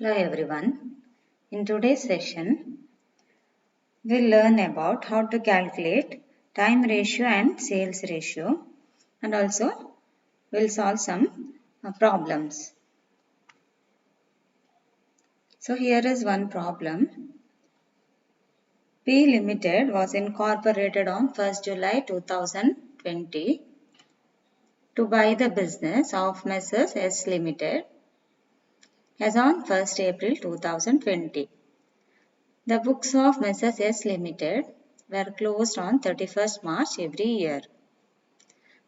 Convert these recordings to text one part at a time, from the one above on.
Hello everyone. In today's session, we'll learn about how to calculate time ratio and sales ratio, and also we'll solve some problems. So here is one problem. P Limited was incorporated on 1st July 2020 to buy the business of Messrs. S Limited as on 1st April 2020. The books of Messrs. S Limited were closed on 31st March every year.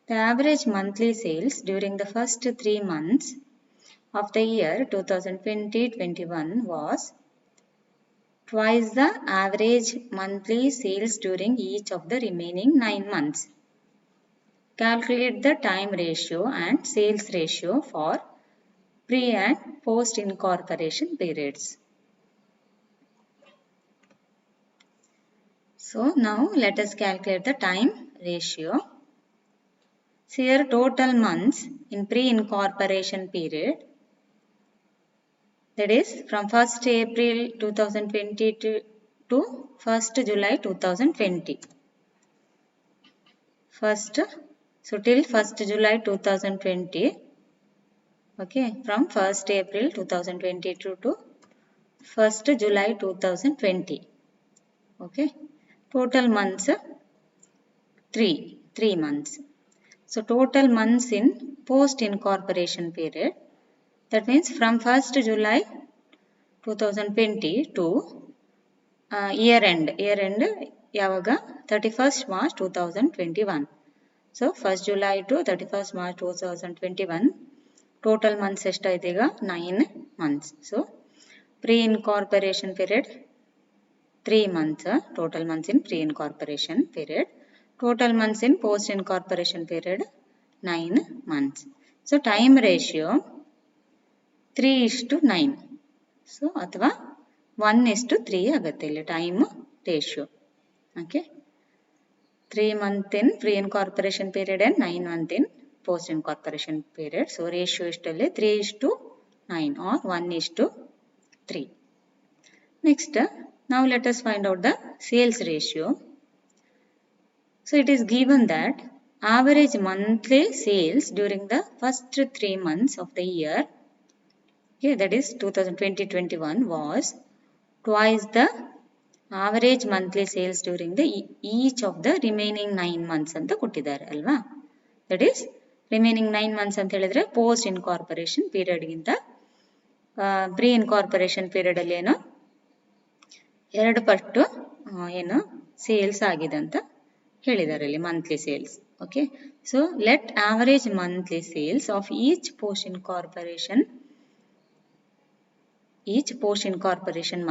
The average monthly sales during the first 3 months of the year 2020-21 was twice the average monthly sales during each of the remaining 9 months. Calculate the time ratio and sales ratio for pre and post incorporation periods. So now let us calculate the time ratio. So here total months in pre-incorporation period, that is from 1st April 2020 to 1st July 2020. So till 1st July 2020, okay, from 1st April 2022 to 1st July 2020, okay. Total months, 3 months. So total months in post-incorporation period, that means from 1st July 2020 to year end yavaga 31st March 2021. So 1st July to 31st March 2021 total months eshtaithe ಈಗ 9 months. So pre-incorporation period 3 months, total months in pre-incorporation period. Total months in post-incorporation period 9 months. So time ratio 3:9. So ಅಥವಾ 1:3 ಆಗುತ್ತೆ ಇಲ್ಲಿ time ratio. Okay. 3 months in pre-incorporation period and 9 months in post-incorporation period. So ratio ಎಷ್ಟಲ್ಲಿ 3:9 or 1:3. Next, now let us find out the sales ratio. So it is given that average monthly sales during the first 3 months of the year, okay, that is 2020-21, was twice the average monthly sales during the each of the remaining 9 months ಅಂತ ಕೊಟ್ಟಿದ್ದಾರೆ ಅಲ್ವಾ. That is remaining 9 months ಅಂತ ಹೇಳಿದ್ರೆ post incorporation period ಗಿಂತ pre incorporation period ಅಲ್ಲಿ ಏನು 2 ಪಟ್ಟು ಏನು ಸೇಲ್ಸ್ ಆಗಿದೆ ಅಂತ ಹೇಳಿದ್ದಾರೆ ಇಲ್ಲಿ monthly sales. Okay, so let average monthly sales of each post incorporation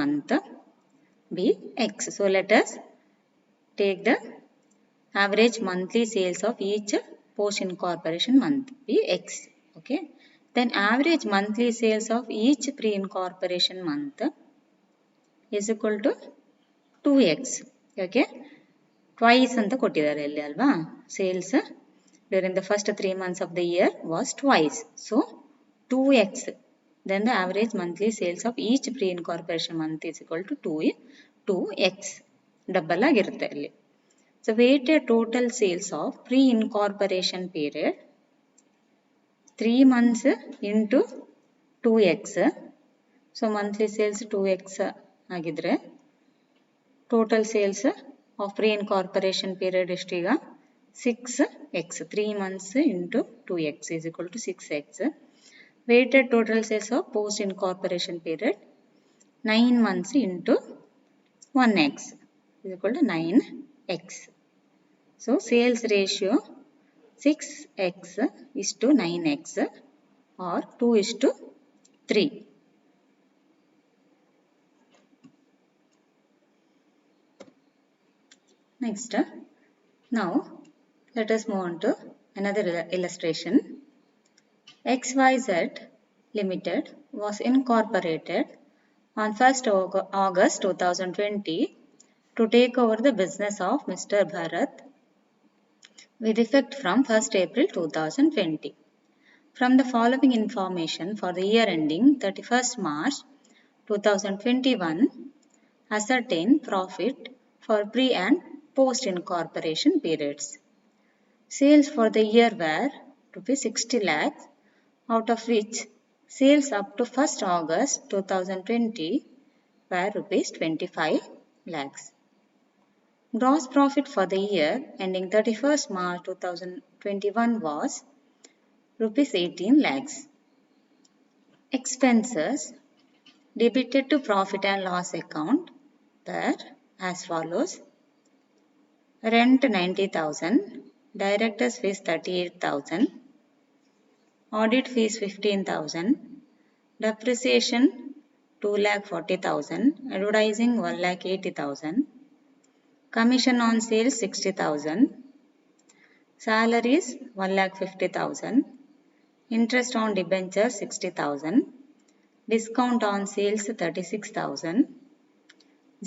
month be X. So let us take the average monthly sales of each post incorporation month be X. Okay, then average monthly sales of each pre incorporation month is equal to 2X. Okay, twice ಅಂತ ಕೊಟ್ಟಿದ್ದಾರೆ ಇಲ್ಲಿ ಅಲ್ವಾ. Sales during the first 3 months of the year was twice. So 2X. Then the average monthly sales of each pre-incorporation month is equal to 2X. Double ಆಗಿರುತ್ತೆ ಇಲ್ಲಿ. So weighted total sales of pre-incorporation period 3 months into 2X. So monthly sales 2X ಆಗಿದ್ರೆ total sales of pre-incorporation period ಎಷ್ಟೀಗ 6X. 3 months into 2X is equal to 6X. Weighted total sales of post incorporation period 9 months into 1X is equal to 9X. So sales ratio 6X is to 9X or 2:3. Next, now let us move on to another illustration. XYZ Limited was incorporated on 1st August 2020 to take over the business of Mr. Bharat with effect from 1st April 2020. From the following information for the year ending 31st March 2021, ascertain profit for pre and post incorporation periods. Sales for the year were rupees 60 lakhs, out of which sales up to 1st August 2020 were rupees 25 lakhs. Gross profit for the year ending 31st March 2021 was rupees 18 lakhs. Expenses debited to profit and loss account were as follows: rent 90,000, directors fees 38,000, audit fees 15,000, depreciation 2,40,000, advertising 1,80,000, commission on sales 60,000, salaries 1,50,000, interest on debentures 60,000, discount on sales 36,000,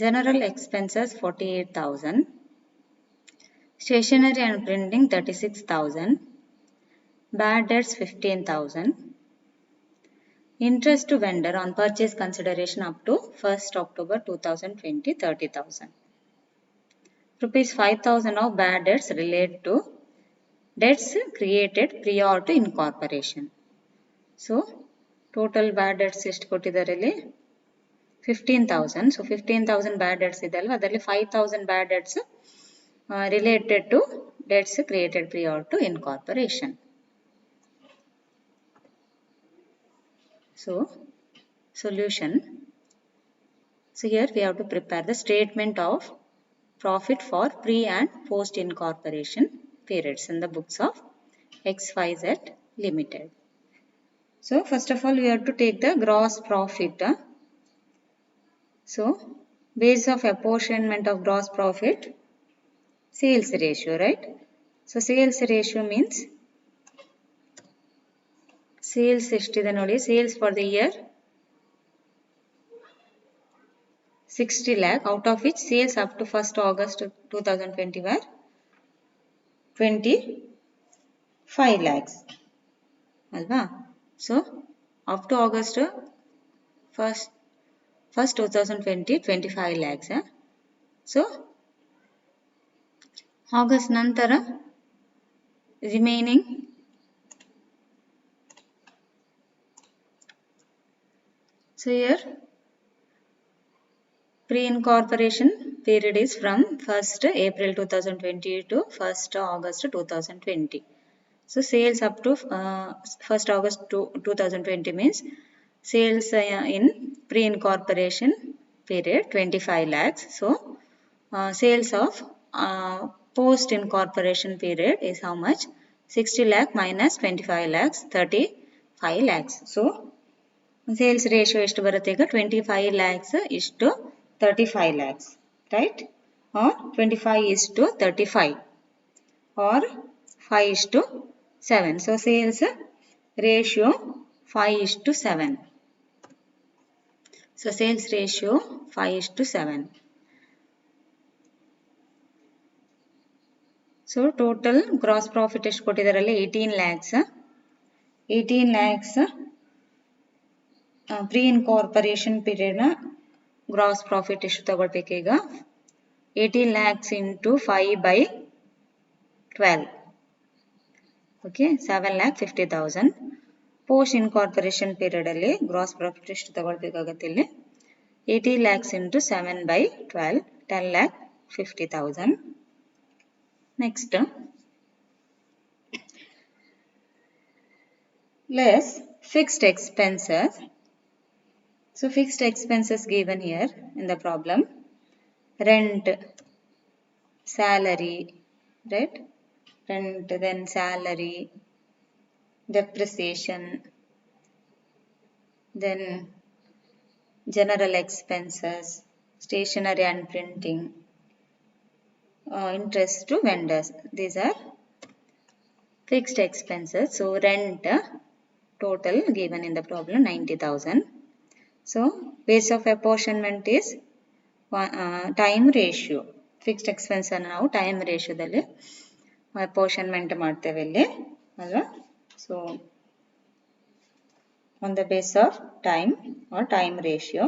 general expenses 48,000, stationery and printing 36,000, bad debts 15,000, interest to vendor on purchase consideration up to 1st October 2020 30,000. Rupees 5,000 of bad debts relate to debts created prior to incorporation. So total bad debts ಎಷ್ಟು ಕೊಟ್ಟಿದ್ದಾರೆ ಇಲ್ಲಿ 15,000. So 15,000 bad debts ಇದೆ ಅಲ್ವಾ, ಅದರಲ್ಲಿ 5,000 bad debts related to debts created prior to incorporation. So solution. So here we have to prepare the statement of profit for pre and post incorporation periods in the books of XYZ Limited. So first of all we have to take the gross profit. So base of apportionment of gross profit, sales ratio, right? So sales ratio means sales ಎಷ್ಟಿದೆ ನೋಡಿ, sales for the year 60 lakh, out of which sales up to 1st August 2020 were 25 lakhs ಅಲ್ವಾ. So up to August 1st 2020 25 lakhs. So August ನಂತರ remaining so here pre-incorporation period is from 1st April 2020 to 1st August 2020. So sales up to 1st August 2020 means sales in pre-incorporation period 25 lakhs. So sales of post-incorporation period is how much? 60 lakh minus 25 lakhs, 35 lakhs. So sales ratio ಎಷ್ಟು ಬರುತ್ತೆ ಈಗ 25 lakhs is to 35 lakhs, right? Or 25 is to 35 or 5 is to 7. So sales ratio 5 is to 7. So sales ratio 5 is to 7. So total gross profit ಎಷ್ಟು ಕೊಟ್ಟಿದ್ದಾರಲ್ಲಿ 18 lakhs. 18 lakhs pre-incorporation period gross profit ಎಷ್ಟು ತಗೊಳ್ಬೇಕು ಈಗ 18 lakhs into 5 by 12. Okay, 7,50,000. Post incorporation period ಅಲ್ಲಿ gross profit ಎಷ್ಟು ತಗೊಳ್ಬೇಕಾಗುತ್ತೆ ಇಲ್ಲಿ 18 lakhs into 7 by 12, 10,50,000. Next, less fixed expenses. So fixed expenses given here in the problem: rent, salary, right? Rent, then salary, depreciation, then general expenses, stationery and printing, interest to vendors. These are fixed expenses. So rent total given in the problem 90,000. So base of apportionment is time ratio. Fixed expense ಅನ್ನು ನಾವು time ratio ದಲ್ಲಿ apportionment ಮಾಡ್ತೇವೆ ಇಲ್ಲಿ ಅಲ್ವಾ. So on the base of time or time ratio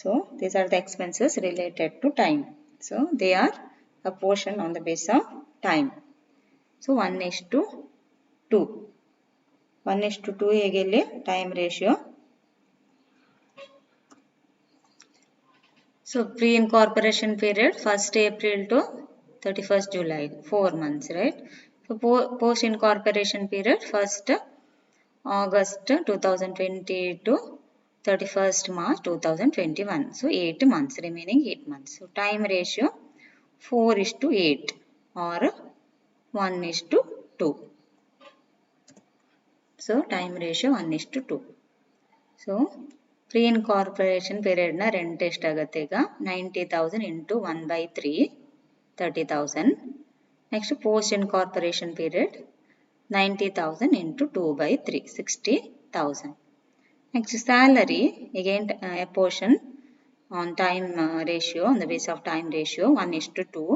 So these are the expenses related to time. So they are apportioned on the basis of time. So 1:2. 1:2 ಹೇಗೆ ಇಲ್ಲಿ time ratio. So pre-incorporation period 1st April to 31st July, 4 months, right? So post-incorporation period 1st August 2020 to 31st March 2021. So 8 months, remaining 8 months. So time ratio 4:8 or 1:2. So time ratio 1:2. So pre-incorporation period na rent ಎಷ್ಟಾಗುತ್ತೆ ಈಗ 90,000 into 1/3 30,000. Next post-incorporation period 90,000 into 2/3 60,000. Next salary, again a portion on time ratio, on the basis of time ratio 1:2.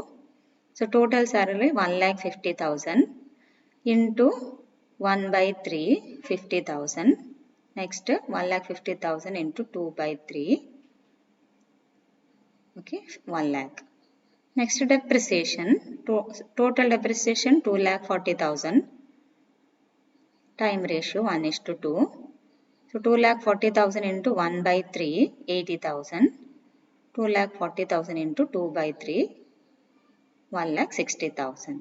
So total salary 1,50,000 into 1/3 50,000. Next 1,50,000 into 2/3. Okay, 1 lakh. Next depreciation, total depreciation 2,40,000. Time ratio 1:2. So 2,40,000 into 1/3 80,000. 2,40,000 into 2/3 1,60,000.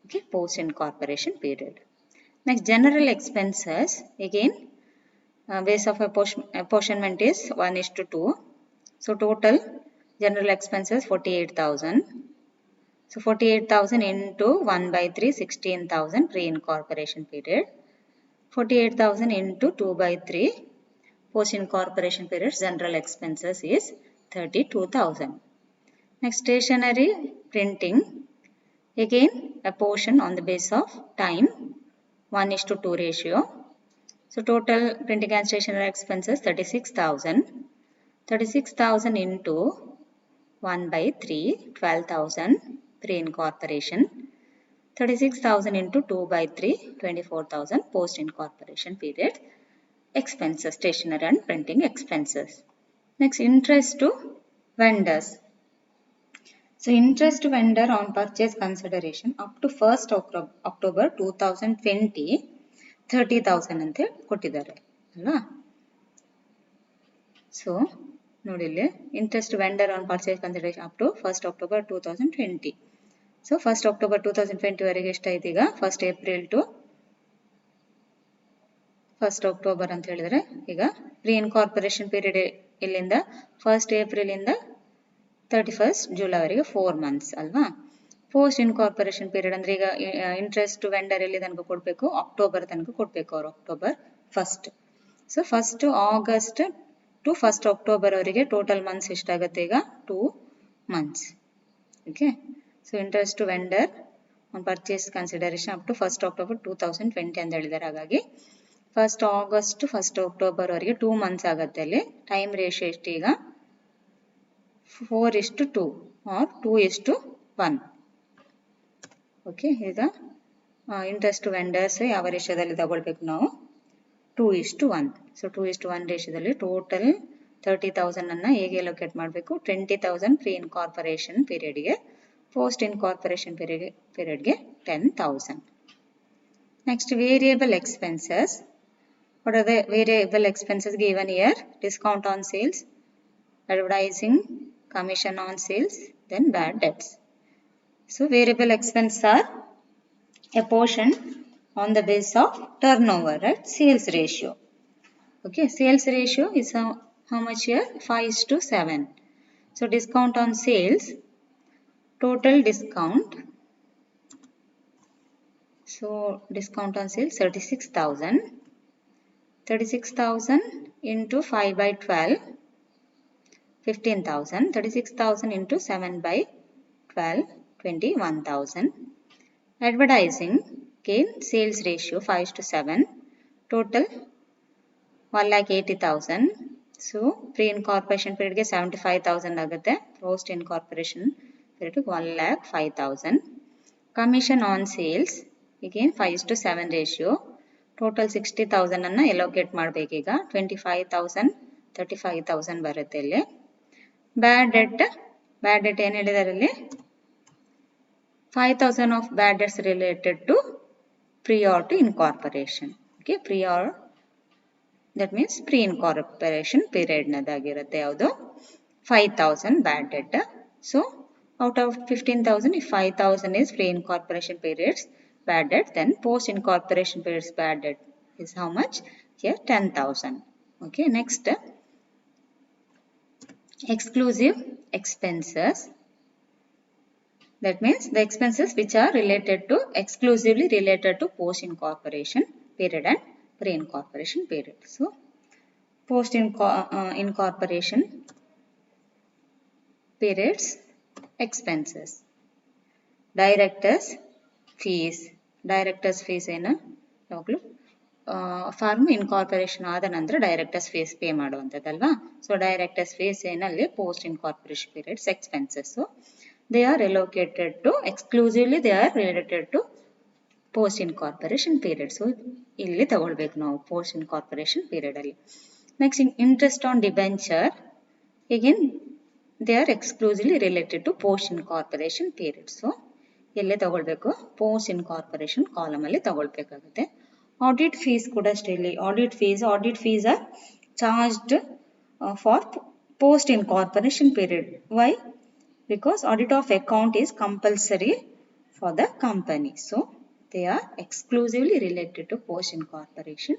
Okay, post incorporation period. Next general expenses, again base of apportionment is 1:2. So total general expenses 48,000. So 48,000 into 1/3 16,000 pre-incorporation period. 48,000 into 2/3 post-incorporation period general expenses is 32,000. Next stationery printing, again a portion on the basis of time 1:2 ratio. So total printing and stationery expenses 36,000. 36,000 into 1/3 12,000 pre-incorporation. 36,000 into 2/3 24,000 post-incorporation period expenses, stationery and printing expenses. Next interest to vendors. So interest to vendor on purchase consideration up to 1st October 2020 30,000 ಅಂತ ಕೊಟ್ಟಿದ್ದಾರೆ ಅಲ್ವಾ. So ನೋಡಿ ಇಲ್ಲಿ interest vendor on purchase consideration up to 1st October 2020. So 1st October 2020 ವರೆಗೆ ಎಷ್ಟಾಯ್ತು ಈಗ 1st April to 1st October ಅಂತ ಹೇಳಿದ್ರೆ ಈಗ ಪ್ರೀ ಇನ್ಕಾರ್ಪೊರೇಷನ್ ಪೀರಿಯಡ್ ಇಲ್ಲಿಂದ 1st April ಇಂದ 31st July ವರೆಗೆ 4 months ಅಲ್ವಾ. ಪೋಸ್ಟ್ ಇನ್ಕಾರ್ಪೊರೇಷನ್ ಪೀರಿಯಡ್ ಅಂದ್ರೆ ಈಗ ಇಂಟ್ರೆಸ್ಟ್ ವೆಂಡರ್ ಎಲ್ಲಿ ತನಕ ಕೊಡಬೇಕು ಅಕ್ಟೋಬರ್ ತನಕ ಕೊಡಬೇಕು ಅವರು October 1st. So 1st August to 1st October ಅವರಿಗೆ ಟೋಟಲ್ ಮಂತ್ಸ್ ಎಷ್ಟಾಗುತ್ತೆ ಈಗ 2 months. Okay, so interest to vendor on purchase consideration up to 1st October 2020 ಅಂತ ಹೇಳಿದ್ದಾರೆ. ಹಾಗಾಗಿ 1st August to 1st October ಅವರಿಗೆ 2 months ಆಗುತ್ತೆ. ಅಲ್ಲಿ ಟೈಮ್ ರೇಷಿಯೋ ಎಷ್ಟು ಈಗ 4:2 or 2:1. ಓಕೆ, ಈಗ ಇಂಟ್ರೆಸ್ಟ್ ಟು ವೆಂಡರ್ಸ್ ಯಾವ ರೇಷಿಯೋದಲ್ಲಿ ತಗೊಳ್ಬೇಕು ನಾವು 2:1. ಸೊ 2:1 ರೇಷಿಯೋದಲ್ಲಿ ಟೋಟಲ್ 30,000 ಅನ್ನ ಹೇಗೆ ಲೊಕೇಟ್ ಮಾಡಬೇಕು 20,000 ಪ್ರೀ ಇನ್ಕಾರ್ಪೊರೇಷನ್ ಪೀರಿಯಡ್ಗೆ, ಪೋಸ್ಟ್ ಇನ್ಕಾರ್ಪೊರೇಷನ್ ಪೀರಿಯಡ್ಗೆ 10,000. Next variable expenses. What are the variable expenses given here? Discount on sales, advertising, commission on sales, then bad debts. So variable expenses are a portion on the basis of turnover, right? Sales ratio. Okay, sales ratio is how much here? 5:7. So discount on sales, total discount. So discount on sales 36,000. 36,000 into 5/12 15,000. 36,000 into 7/12 21,000. Advertising, again sales ratio 5:7. Total 1,80,000. So pre-incorporation period ಗೆ 75,000 ಆಗುತ್ತೆ. Post incorporation period 1,05,000. Commission on sales, again 5:7 ratio. Total 60,000 ಅನ್ನ ಎಲೋಕೇಟ್ ಮಾಡಬೇಕೀಗ. 25,000 35,000 ಬರುತ್ತೆ ಇಲ್ಲಿ. ಬ್ಯಾಡ್ debt ಏನು ಹೇಳಿದ್ದಾರೆ ಇಲ್ಲಿ 5,000 of bad debts related to prior to incorporation. Okay, prior, that means pre-incorporation period ನದಾಗಿರುತ್ತೆ ಯಾವುದು 5,000 bad debt. So out of 15,000, if 5,000 is pre-incorporation periods bad debt, then post-incorporation periods bad debt is how much? Here 10,000. Okay, next exclusive expenses. That means the expenses which are exclusively related to post-incorporation period and pre-incorporation period. So, post-incorporation periods expenses. Directors fees. Directors fees ಏನು ಯಾವಾಗಲೂ form incorporation ಆದ ನಂತರ directors fees pay ಮಾಡುವಂಥದ್ದಲ್ವಾ. So directors fees ಏನಲ್ಲಿ post incorporation periods expenses. They are exclusively they are related to post incorporation period. So ಇಲ್ಲಿ ತಗೊಳ್ಬೇಕು ನಾವು post incorporation period ಅಲ್ಲಿ. Next, interest on debenture, again they are exclusively related to post incorporation period. So ಇಲ್ಲಿ ತಗೊಳ್ಬೇಕು post incorporation column ಅಲ್ಲಿ ತಗೊಳ್ಬೇಕಾಗುತ್ತೆ. Audit fees ಕೂಡ ಅಷ್ಟೇ ಇಲ್ಲಿ audit fees are charged for post incorporation period. Why? Because audit of account is compulsory for the company. So, they are exclusively related to post-incorporation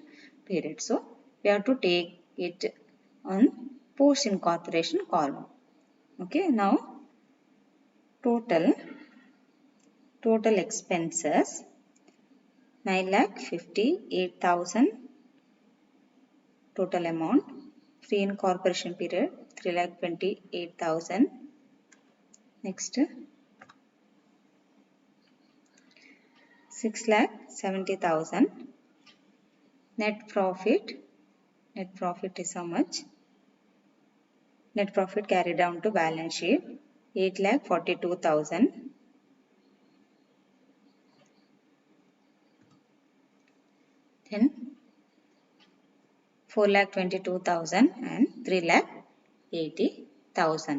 period. So, we have to take it on post-incorporation column. Okay, now total expenses 9,58,000 total amount. Pre-incorporation period 3,28,000. Next, 6,70,000. Net profit is how much? Net profit carried down to balance sheet 8,42,000. Then 4,22,000 and 3,80,000.